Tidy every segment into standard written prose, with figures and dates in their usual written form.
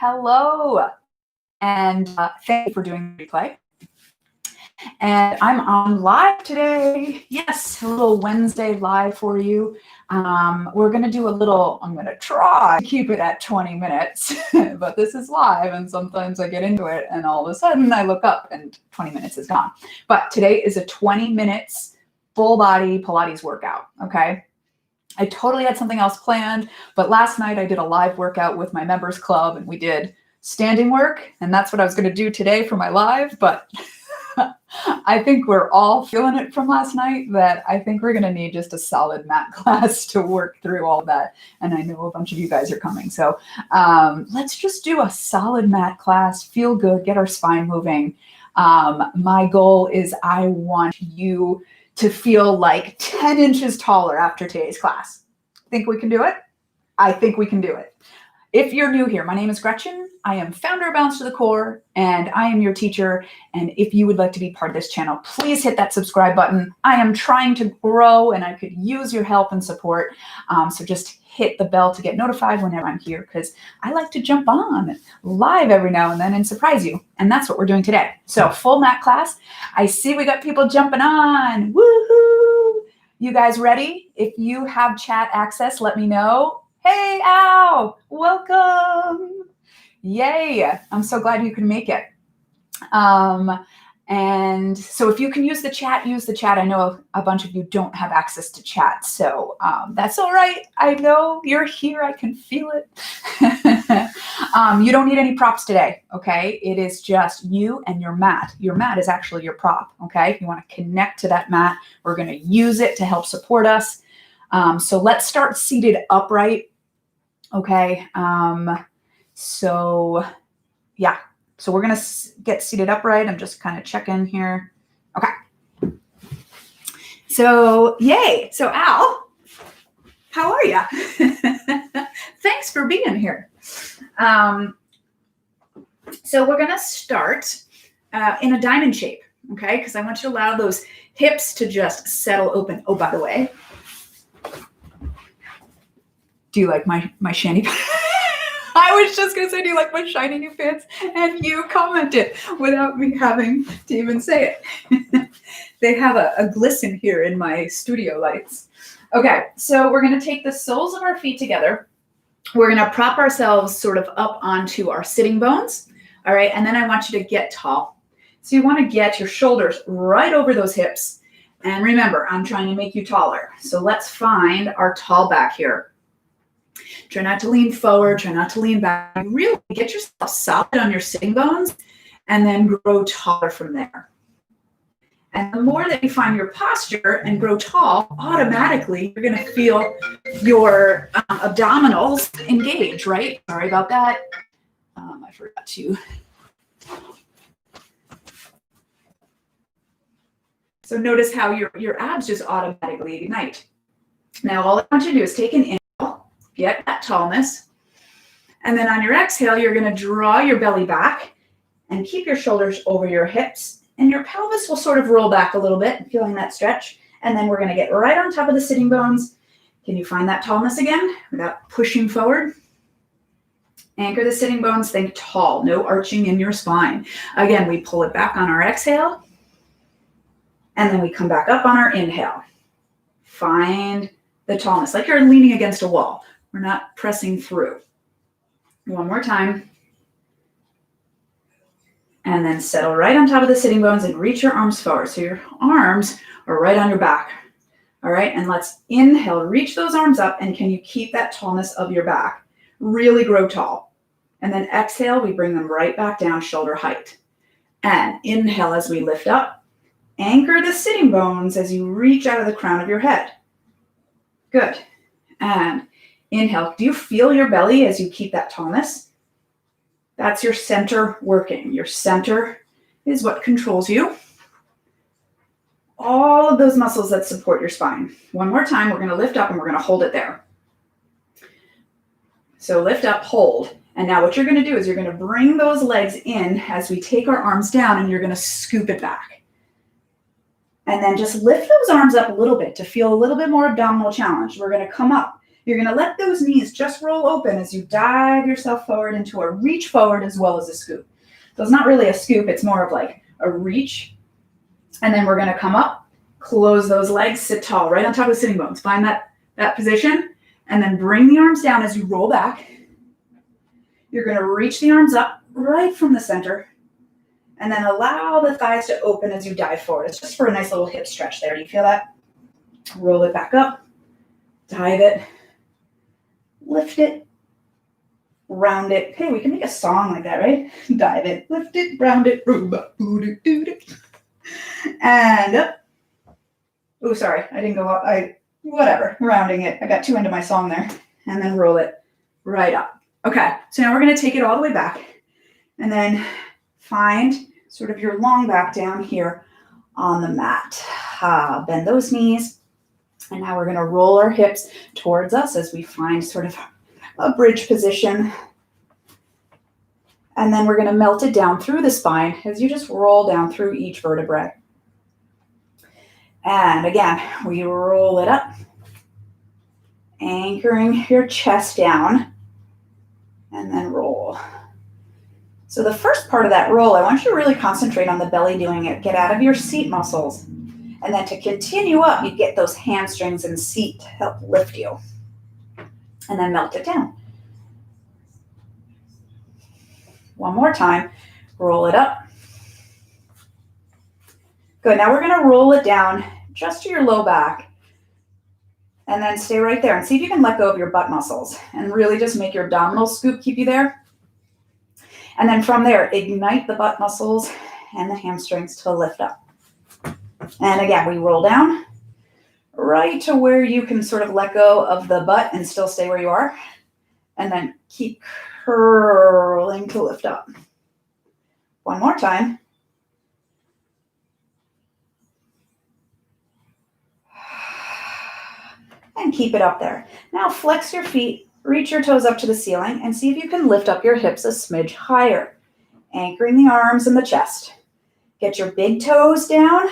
Hello, and thank you for doing the replay. And I'm on live today. Yes, a little Wednesday live for you. We're going to do I'm going to try to keep it at 20 minutes, but this is live and sometimes I get into it and all of a sudden I look up and 20 minutes is gone. But today is a 20 minutes full body Pilates workout, okay? I totally had something else planned, but last night I did a live workout with my members club and we did standing work, and that's what I was going to do today for my live, but I think we're all feeling it from last night that I think we're going to need just a solid mat class to work through all that, and I know a bunch of you guys are coming, so let's just do a solid mat class, feel good, get our spine moving. My goal is I want you to feel like 10 inches taller after today's class. Think we can do it? I think we can do it. If you're new here, my name is Gretchen. I am founder of Balance to the Core, and I am your teacher. And if you would like to be part of this channel, please hit that subscribe button. I am trying to grow and I could use your help and support. So just hit the bell to get notified whenever I'm here, because I like to jump on live every now and then and surprise you. And that's what we're doing today. So full mat class. I see we got people jumping on. Woohoo! You guys ready? If you have chat access, let me know. Hey, Al, welcome. Yay. I'm so glad you can make it. And so if you can use the chat, use the chat. I know a bunch of you don't have access to chat, so that's all right. I know you're here. I can feel it. You don't need any props today, okay? It is just you and your mat. Your mat is actually your prop, okay? If you want to connect to that mat, we're going to use it to help support us. So let's start seated upright, okay? So we're going to get seated upright. I'm just kind of checking here. Okay. So yay. So Al, how are you? Thanks for being here. So we're going to start in a diamond shape, okay? Because I want you to allow those hips to just settle open. Oh, by the way, do you like my shiny pants? I was just going to say, do you like my shiny new pants? And you commented without me having to even say it. They have a glisten here in my studio lights. Okay, so we're going to take the soles of our feet together. We're going to prop ourselves sort of up onto our sitting bones. All right, and then I want you to get tall. So you want to get your shoulders right over those hips. And remember, I'm trying to make you taller. So let's find our tall back here. Try not to lean forward, try not to lean back. Really get yourself solid on your sitting bones and then grow taller from there. And the more that you find your posture and grow tall, automatically you're going to feel your abdominals engage, right? Sorry about that. I forgot to. So notice how your abs just automatically ignite. Now all I want you to do is take an inhale, get that tallness, and then on your exhale, you're going to draw your belly back and keep your shoulders over your hips, and your pelvis will sort of roll back a little bit, feeling that stretch, and then we're going to get right on top of the sitting bones. Can you find that tallness again without pushing forward? Anchor the sitting bones, think tall, no arching in your spine. Again, we pull it back on our exhale, and then we come back up on our inhale. Find the tallness, like you're leaning against a wall. We're not pressing through. One more time. And then settle right on top of the sitting bones and reach your arms forward. So your arms are right on your back. All right, and let's inhale, reach those arms up, and can you keep that tallness of your back? Really grow tall. And then exhale, we bring them right back down, shoulder height. And inhale as we lift up. Anchor the sitting bones as you reach out of the crown of your head. Good. And inhale. Do you feel your belly as you keep that tallness? That's your center working. Your center is what controls you. All of those muscles that support your spine. One more time, we're going to lift up and we're going to hold it there. So lift up, hold. And now what you're going to do is you're going to bring those legs in as we take our arms down, and you're going to scoop it back. And then just lift those arms up a little bit to feel a little bit more abdominal challenge. We're going to come up. You're going to let those knees just roll open as you dive yourself forward into a reach forward as well as a scoop. So it's not really a scoop, it's more of like a reach. And then we're going to come up, close those legs, sit tall, right on top of the sitting bones. Find that position, and then bring the arms down as you roll back. You're going to reach the arms up right from the center, and then allow the thighs to open as you dive forward. It's just for a nice little hip stretch there. Do you feel that? Roll it back up, dive it, lift it, round it. Hey, we can make a song like that, right? Dive it, lift it, round it, and up. Oh, sorry, I didn't go up. Whatever, rounding it. I got too into my song there. And then roll it right up. Okay, so now we're going to take it all the way back and then find sort of your long back down here on the mat. Bend those knees. And now we're going to roll our hips towards us as we find sort of a bridge position. And then we're going to melt it down through the spine as you just roll down through each vertebrae. And again, we roll it up, anchoring your chest down, and then roll. So the first part of that roll, I want you to really concentrate on the belly doing it. Get out of your seat muscles. And then to continue up, you get those hamstrings and seat to help lift you. And then melt it down. One more time, roll it up. Good, now we're gonna roll it down just to your low back. And then stay right there and see if you can let go of your butt muscles and really just make your abdominal scoop keep you there. And then from there, ignite the butt muscles and the hamstrings to lift up. And again, we roll down right to where you can sort of let go of the butt and still stay where you are. And then keep curling to lift up. One more time. And keep it up there. Now flex your feet, reach your toes up to the ceiling, and see if you can lift up your hips a smidge higher, anchoring the arms and the chest. Get your big toes down,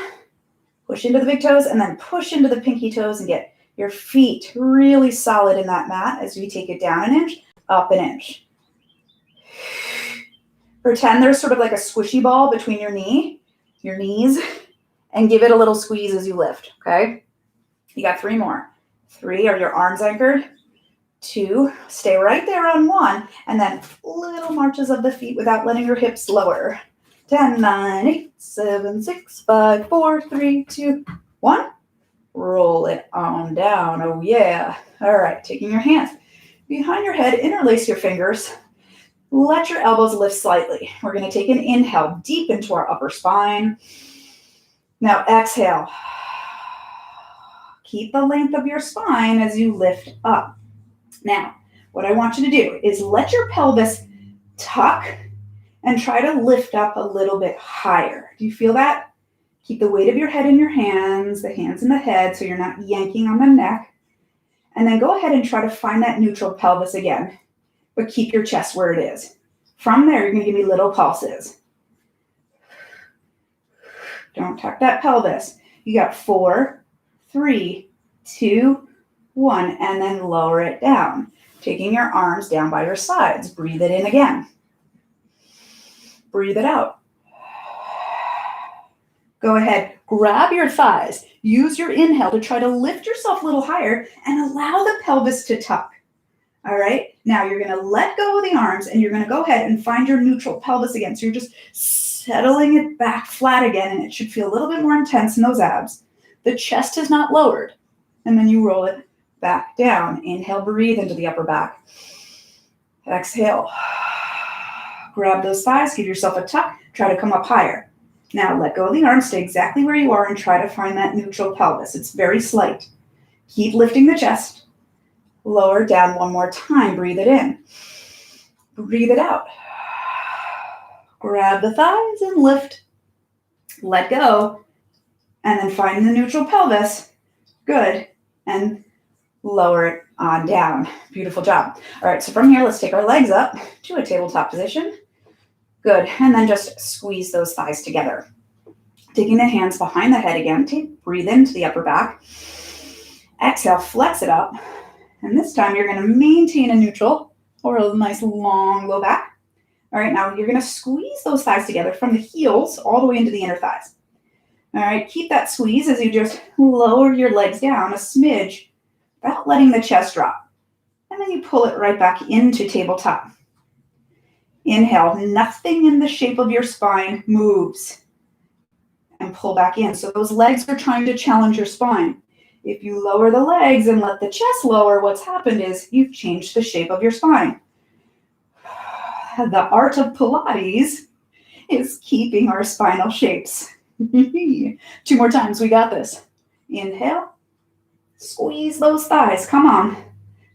push into the big toes, and then push into the pinky toes and get your feet really solid in that mat as we take it down an inch, up an inch. Pretend there's sort of like a squishy ball between your knees, and give it a little squeeze as you lift, okay? You got 3 more. 3, are your arms anchored? 2, stay right there on 1, and then little marches of the feet without letting your hips lower. 10, 9, 8, 7, 6, 5, 4, 3, 2, 1. Roll it on down. Oh yeah. All right, taking your hands behind your head, interlace your fingers. Let your elbows lift slightly. We're going to take an inhale deep into our upper spine. Now exhale. Keep the length of your spine as you lift up. Now, what I want you to do is let your pelvis tuck and try to lift up a little bit higher. Do you feel that? Keep the weight of your head in your hands, the hands in the head, so you're not yanking on the neck. And then go ahead and try to find that neutral pelvis again, but keep your chest where it is. From there, you're going to give me little pulses. Don't tuck that pelvis. You got 4, 3, 2, 1, and then lower it down. Taking your arms down by your sides. Breathe it in again. Breathe it out. Go ahead, grab your thighs. Use your inhale to try to lift yourself a little higher and allow the pelvis to tuck. All right, now you're going to let go of the arms and you're going to go ahead and find your neutral pelvis again. So you're just settling it back flat again, and it should feel a little bit more intense in those abs. The chest is not lowered. And then you roll it back down. Inhale, breathe into the upper back. Exhale. Grab those thighs, give yourself a tuck, try to come up higher. Now let go of the arms, stay exactly where you are and try to find that neutral pelvis. It's very slight. Keep lifting the chest. Lower down one more time. Breathe it in. Breathe it out. Grab the thighs and lift. Let go. And then find the neutral pelvis. Good. And lower it on down. Beautiful job. All right, so from here, let's take our legs up to a tabletop position. Good. And then just squeeze those thighs together. Taking the hands behind the head again. Breathe into the upper back. Exhale, flex it up. And this time you're going to maintain a neutral or a nice long low back. All right, now you're going to squeeze those thighs together from the heels all the way into the inner thighs. All right, keep that squeeze as you just lower your legs down a smidge without letting the chest drop. And then you pull it right back into tabletop. Inhale, nothing in the shape of your spine moves. And pull back in. So those legs are trying to challenge your spine. If you lower the legs and let the chest lower, what's happened is you've changed the shape of your spine. The art of Pilates is keeping our spinal shapes. 2 more times, we got this. Inhale, squeeze those thighs, come on.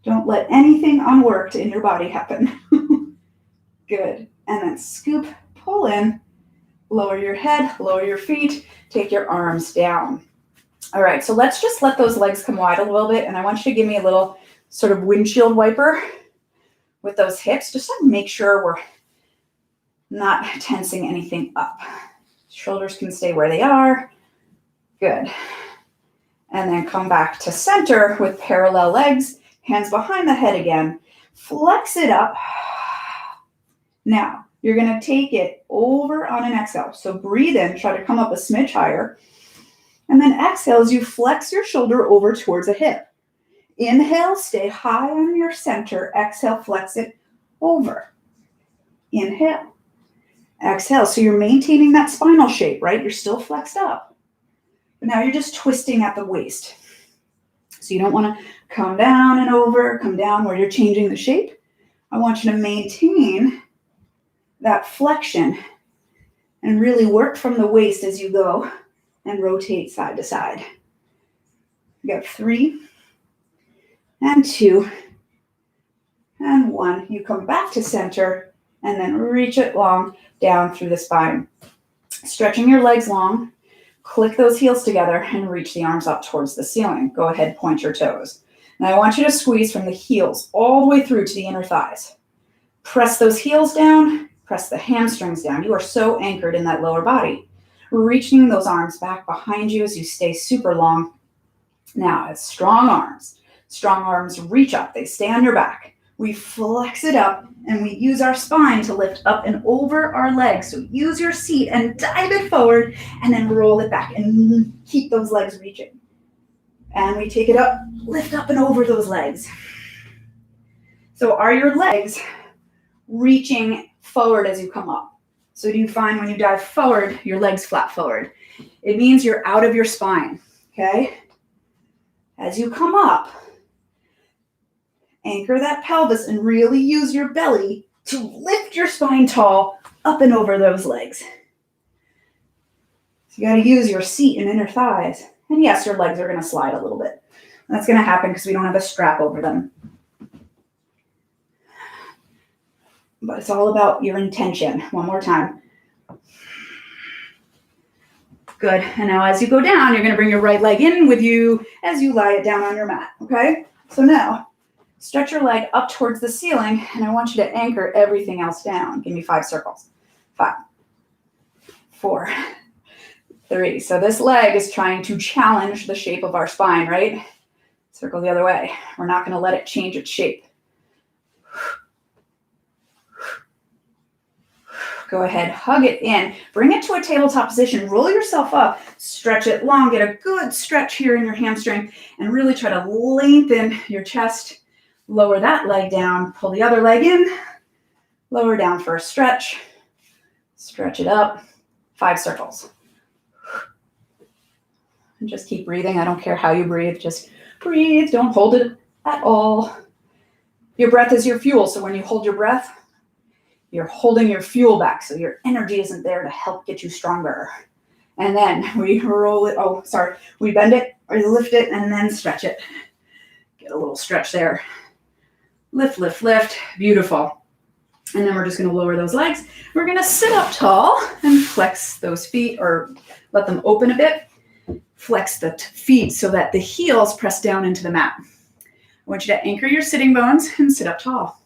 Don't let anything unworked in your body happen. Good, and then scoop, pull in, lower your head, lower your feet, take your arms down. All right, so let's just let those legs come wide a little bit, and I want you to give me a little sort of windshield wiper with those hips, just to make sure we're not tensing anything up. Shoulders can stay where they are. Good. And then come back to center with parallel legs, hands behind the head again. Flex it up. Now, you're going to take it over on an exhale. So breathe in, try to come up a smidge higher. And then exhale as you flex your shoulder over towards a hip. Inhale, stay high on your center. Exhale, flex it over. Inhale. Exhale. So you're maintaining that spinal shape, right? You're still flexed up. But now you're just twisting at the waist. So you don't want to come down and over, come down where you're changing the shape. I want you to maintain that flexion and really work from the waist as you go and rotate side to side. You got 3 and 2 and 1. You come back to center and then reach it long down through the spine. Stretching your legs long, click those heels together and reach the arms up towards the ceiling. Go ahead, point your toes. Now I want you to squeeze from the heels all the way through to the inner thighs. Press those heels down, press the hamstrings down. You are so anchored in that lower body. Reaching those arms back behind you as you stay super long. Now, as strong arms reach up. They stay on your back. We flex it up and we use our spine to lift up and over our legs. So use your seat and dive it forward and then roll it back and keep those legs reaching. And we take it up, lift up and over those legs. So are your legs reaching forward as you come up? So do you find when you dive forward, your legs flat forward? It means you're out of your spine, okay? As you come up, anchor that pelvis and really use your belly to lift your spine tall up and over those legs. So you got to use your seat and inner thighs. And yes, your legs are going to slide a little bit. That's going to happen because we don't have a strap over them. But it's all about your intention. One more time. Good. And now as you go down, you're going to bring your right leg in with you as you lie it down on your mat. Okay? So now, stretch your leg up towards the ceiling, and I want you to anchor everything else down. Give me 5 circles. 5, 4, 3. So this leg is trying to challenge the shape of our spine, right? Circle the other way. We're not going to let it change its shape. Go ahead, hug it in, bring it to a tabletop position, roll yourself up, stretch it long, get a good stretch here in your hamstring, and really try to lengthen your chest, lower that leg down, pull the other leg in, lower down for a stretch, stretch it up, 5 circles. And just keep breathing. I don't care how you breathe, just breathe, don't hold it at all. Your breath is your fuel, so when you hold your breath, you're holding your fuel back, so your energy isn't there to help get you stronger. And then we roll it, we bend it, or lift it, and then stretch it. Get a little stretch there. Lift, lift, lift, beautiful. And then we're just gonna lower those legs. We're gonna sit up tall and flex those feet, or let them open a bit. Flex the feet so that the heels press down into the mat. I want you to anchor your sitting bones and sit up tall.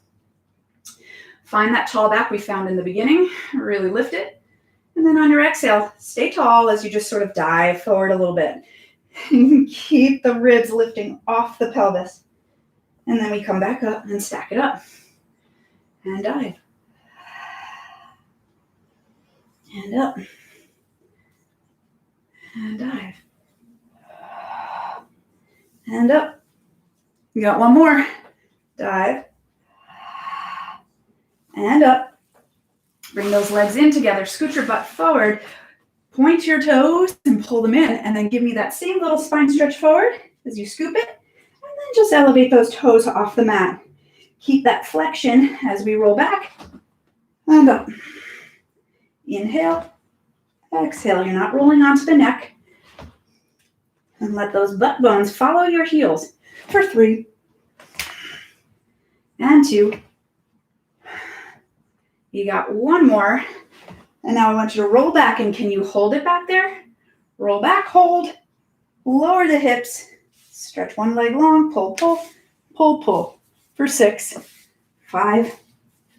Find that tall back we found in the beginning, really lift it. And then on your exhale, stay tall as you just sort of dive forward a little bit. Keep the ribs lifting off the pelvis. And then we come back up and stack it up. And dive. And up. And dive. And up. You got one more. Dive. And up. Bring those legs in together. Scoot your butt forward. Point your toes and pull them in. And then give me that same little spine stretch forward as you scoop it. And then just elevate those toes off the mat. Keep that flexion as we roll back. And up. Inhale. Exhale. You're not rolling onto the neck. And let those butt bones follow your heels for 3 and 2. You got one more. And now I want you to roll back. And can you hold it back there? Roll back, hold. Lower the hips. Stretch one leg long. Pull, pull, pull, pull. For 6, 5,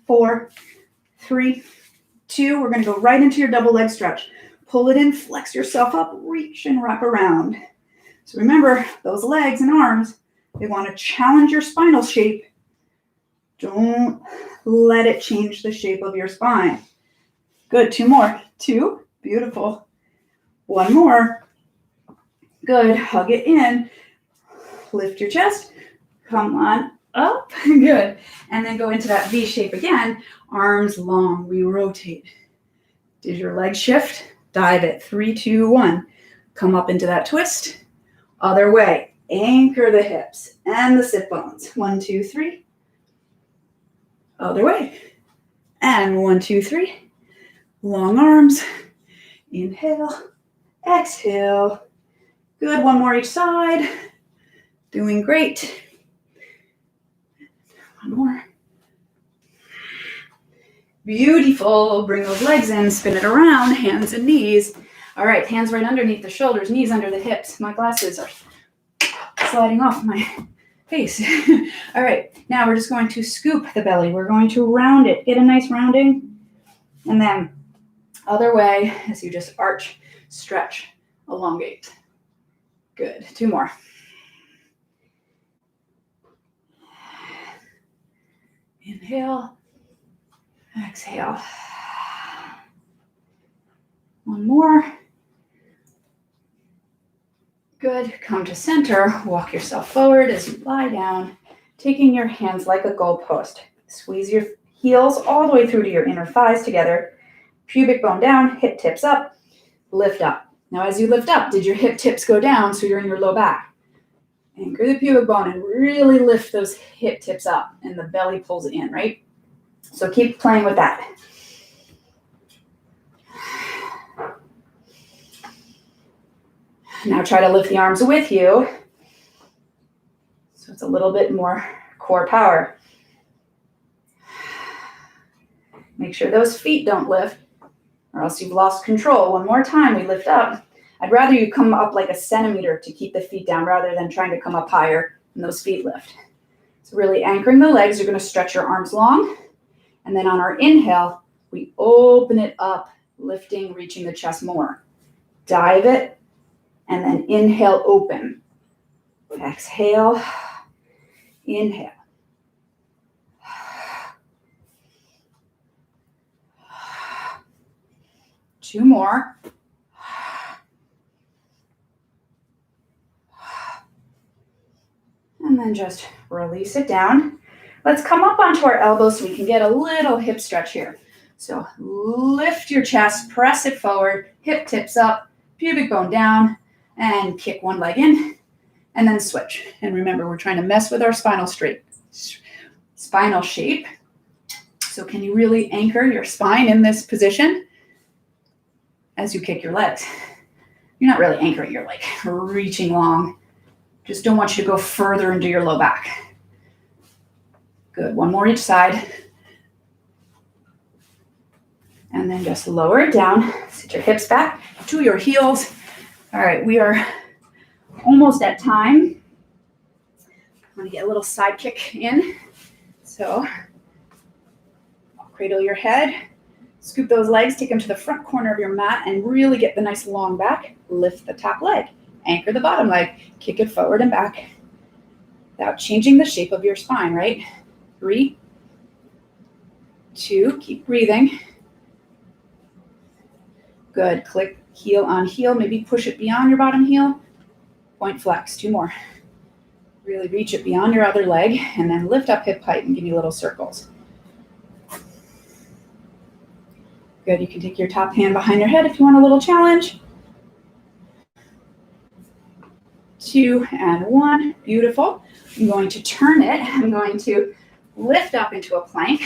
4, 3, 2. We're going to go right into your double leg stretch. Pull it in, flex yourself up, reach and wrap around. So remember, those legs and arms, they want to challenge your spinal shape. Don't let it change the shape of your spine. Good. 2 more. 2. Beautiful. 1 more. Good. Hug it in. Lift your chest. Come on up. Good. And then go into that V shape again. Arms long. We rotate. Did your leg shift? Dive it. 3, 2, 1. Come up into that twist. Other way. Anchor the hips and the sit bones. 1, 2, 3. Other way. And 1, 2, 3. Long arms. Inhale. Exhale. Good. 1 more each side. Doing great. 1 more. Beautiful. Bring those legs in. Spin it around. Hands and knees. All right. Hands right underneath the shoulders. Knees under the hips. My glasses are sliding off my face. All right. Now we're just going to scoop the belly. We're going to round it. Get a nice rounding. And then other way as you just arch, stretch, elongate. Good. 2 more. Inhale. Exhale. 1 more. Good. Come to center. Walk yourself forward as you lie down, taking your hands like a goalpost. Squeeze your heels all the way through to your inner thighs together. Pubic bone down, hip tips up, lift up. Now as you lift up, did your hip tips go down so you're in your low back? Anchor the pubic bone and really lift those hip tips up and the belly pulls in, right? So keep playing with that. Now try to lift the arms with you. So it's a little bit more core power. Make sure those feet don't lift or else you've lost control. 1 more time, we lift up. I'd rather you come up like a centimeter to keep the feet down rather than trying to come up higher and those feet lift. So really anchoring the legs, you're going to stretch your arms long. And then on our inhale, we open it up, lifting, reaching the chest more. Dive it, and then inhale, open. Exhale, inhale. Two more. And then just release it down. Let's come up onto our elbows so we can get a little hip stretch here. So lift your chest, press it forward, hip tips up, pubic bone down, and kick one leg in, and then switch. And remember, we're trying to mess with our spinal shape. So can you really anchor your spine in this position as you kick your legs? You're not really anchoring, you're like reaching long. Just don't want you to go further into your low back. Good, 1 more each side. And then just lower it down. Sit your hips back to your heels. All right, we are almost at time. I'm gonna get a little side kick in. So cradle your head, scoop those legs, take them to the front corner of your mat and really get the nice long back. Lift the top leg, anchor the bottom leg, kick it forward and back. without changing the shape of your spine, right? 3, 2, keep breathing. Good, click heel on heel, maybe push it beyond your bottom heel. Point flex, 2 more. Really reach it beyond your other leg and then lift up hip height and give you little circles. Good, you can take your top hand behind your head if you want a little challenge. 2 and 1, beautiful. I'm going to turn it. I'm going to lift up into a plank.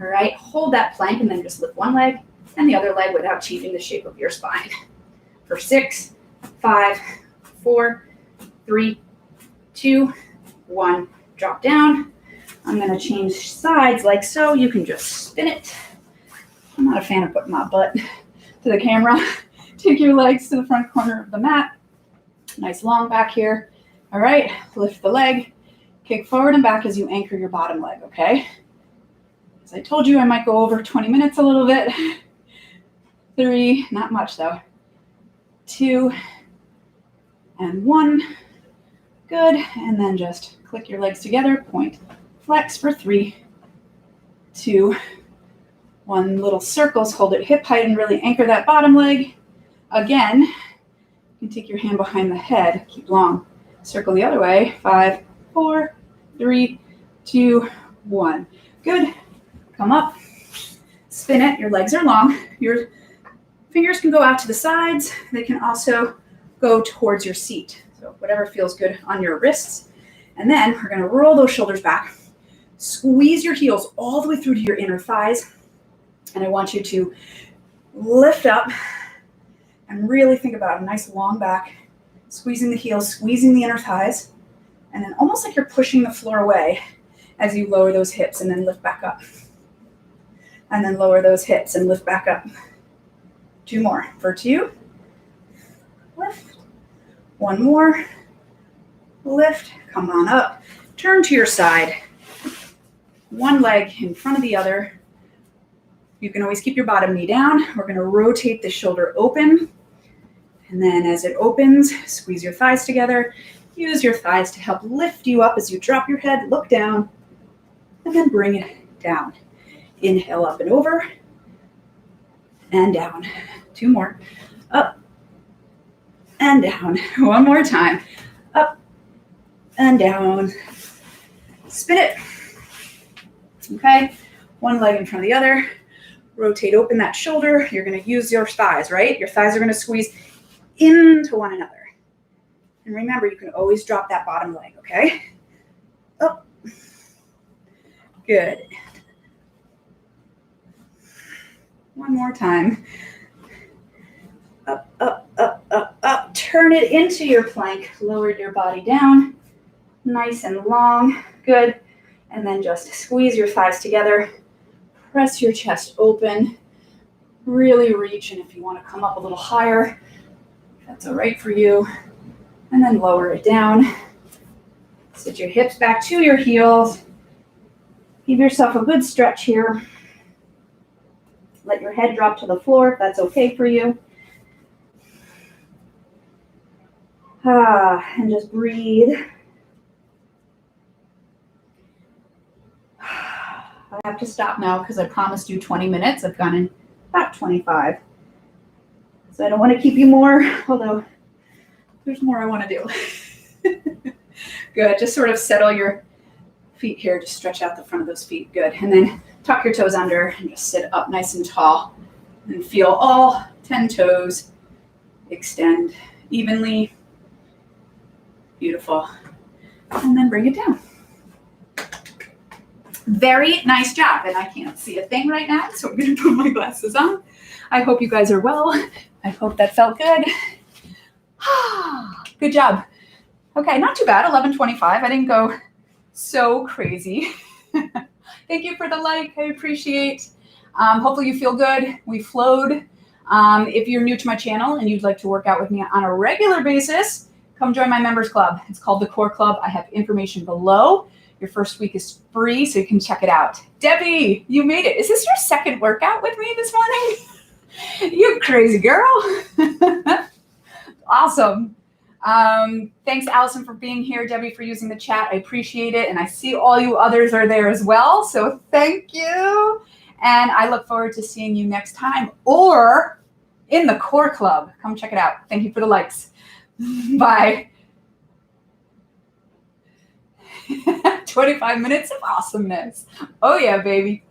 All right, hold that plank and then just lift one leg and the other leg without changing the shape of your spine. For 6, 5, 4, 3, 2, 1, drop down. I'm going to change sides like so. You can just spin it. I'm not a fan of putting my butt to the camera. Take your legs to the front corner of the mat. Nice long back here. All right, lift the leg, kick forward and back as you anchor your bottom leg, okay? As I told you, I might go over 20 minutes a little bit. 3, not much though. 2 and 1. Good, and then just click your legs together, point flex for 3, 2, 1. Little circles, hold it hip height and really anchor that bottom leg. Again, you can take your hand behind the head, keep long. Circle the other way, 5, 4, 3, 2, 1. Good, come up, spin it, your legs are long. Your fingers can go out to the sides. They can also go towards your seat. So whatever feels good on your wrists. And then we're gonna roll those shoulders back. Squeeze your heels all the way through to your inner thighs. And I want you to lift up and really think about a nice long back, squeezing the heels, squeezing the inner thighs, and then almost like you're pushing the floor away as you lower those hips and then lift back up. And then lower those hips and lift back up. 2 more. For 2, lift. 1 more, lift, come on up. Turn to your side. One leg in front of the other. You can always keep your bottom knee down. We're gonna rotate the shoulder open. And then as it opens, squeeze your thighs together. Use your thighs to help lift you up as you drop your head, look down, and then bring it down. Inhale up and over, and down. 2 more. Up, and down. 1 more time. Up, and down. Spin it. Okay, 1 leg in front of the other. Rotate open that shoulder. You're gonna use your thighs, right? Your thighs are gonna squeeze into one another. And remember, you can always drop that bottom leg, okay? Up. Good. 1 more time. Up, up, up, up, up. Turn it into your plank. Lower your body down. Nice and long. Good. And then just squeeze your thighs together. Press your chest open. Really reach. And if you want to come up a little higher, that's all right for you. And then lower it down. Sit your hips back to your heels. Give yourself a good stretch here. Let your head drop to the floor if that's okay for you. And just breathe. I have to stop now because I promised you 20 minutes. I've gone in about 25. So I don't want to keep you more, although there's more I want to do. Good. Just sort of settle your feet here. Just stretch out the front of those feet. Good. And then tuck your toes under and just sit up nice and tall. And feel all 10 toes extend evenly. Beautiful. And then bring it down. Very nice job. And I can't see a thing right now, so I'm going to put my glasses on. I hope you guys are well. I hope that felt good. Good job. Okay, not too bad, 11:25. I didn't go so crazy. Thank you for the like, I appreciate. Hopefully you feel good. We flowed. If you're new to my channel and you'd like to work out with me on a regular basis, come join my members club. It's called the Core Club. I have information below. Your first week is free, so you can check it out. Debbie, you made it. Is this your second workout with me this morning? You crazy girl. Awesome. Thanks, Allison, for being here. Debbie, for using the chat. I appreciate it. And I see all you others are there as well. So thank you. And I look forward to seeing you next time or in the Core Club. Come check it out. Thank you for the likes. Bye. 25 minutes of awesomeness. Oh, yeah, baby.